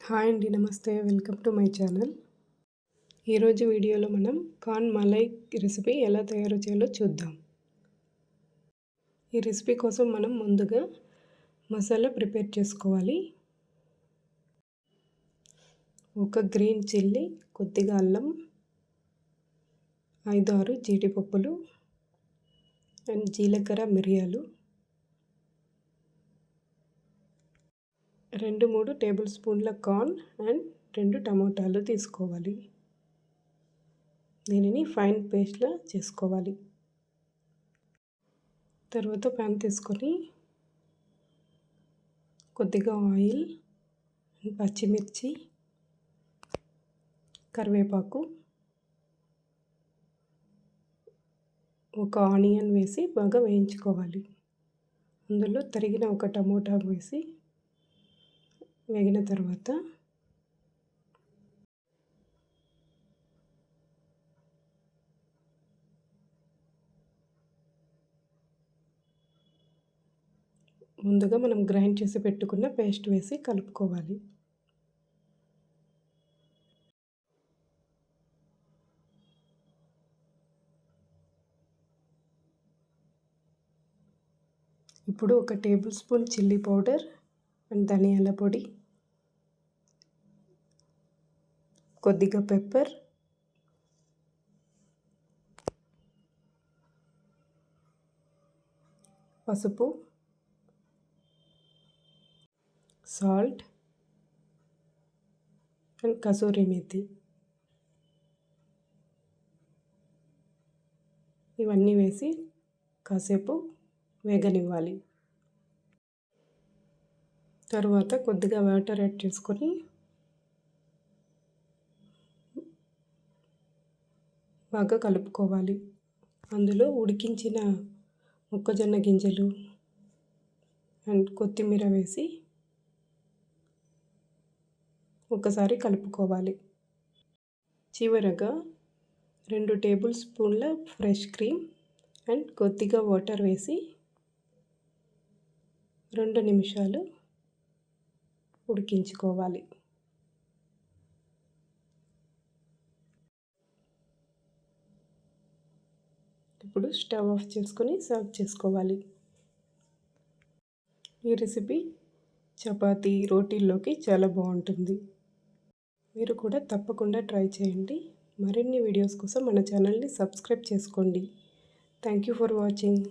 Hi అండి, నమస్తే. Welcome to my channel. ఈరోజు వీడియోలో మనం కార్న్ మలై రెసిపీ ఎలా తయారు చేయాలో చూద్దాం. ఈ రెసిపీ కోసం మనం ముందుగా మసాలా ప్రిపేర్ చేసుకోవాలి. ఒక గ్రీన్ చిల్లీ, కొద్దిగా అల్లం, 5-6 జీడిపప్పులు అండ్ జీలకర్ర, మిరియాలు, 2-3 టేబుల్ స్పూన్ల కార్న్ అండ్ 2 టమోటాలు తీసుకోవాలి. దీనిని ఫైన్ పేస్ట్లా చేసుకోవాలి. తర్వాత ప్యాన్ తీసుకొని కొద్దిగా ఆయిల్, పచ్చిమిర్చి, కరివేపాకు, ఒక ఆనియన్ వేసి బాగా వేయించుకోవాలి. అందులో తరిగిన ఒక టమోటా వేసి వేగిన తర్వాత ముందుగా మనం గ్రైండ్ చేసి పెట్టుకున్న పేస్ట్ వేసి కలుపుకోవాలి. ఇప్పుడు ఒక table spoon chilli powder and ధనియాల పొడి, కొద్దిగా పెప్పర్, పసుపు, సాల్ట్ అండ్ కసూరి మేతి ఇవన్నీ వేసి కాసేపు వేగనివ్వాలి. తర్వాత కొద్దిగా వాటర్ యాడ్ చేసుకొని బాగా కలుపుకోవాలి. అందులో ఉడికించిన మొక్కజొన్న గింజలు అండ్ కొత్తిమీర వేసి ఒకసారి కలుపుకోవాలి. చివరగా 2 టేబుల్ స్పూన్ల ఫ్రెష్ క్రీమ్ అండ్ కొద్దిగా వాటర్ వేసి 2 నిమిషాలు ఉడికించుకోవాలి. ఇప్పుడు స్టవ్ ఆఫ్ చేసుకొని సర్వ్ చేసుకోవాలి. ఈ రెసిపీ చపాతీ, రోటీల్లోకి చాలా బాగుంటుంది. మీరు కూడా తప్పకుండా ట్రై చేయండి. మరిన్ని వీడియోస్ కోసం మన ఛానల్ని సబ్స్క్రైబ్ చేసుకోండి. Thank you for watching.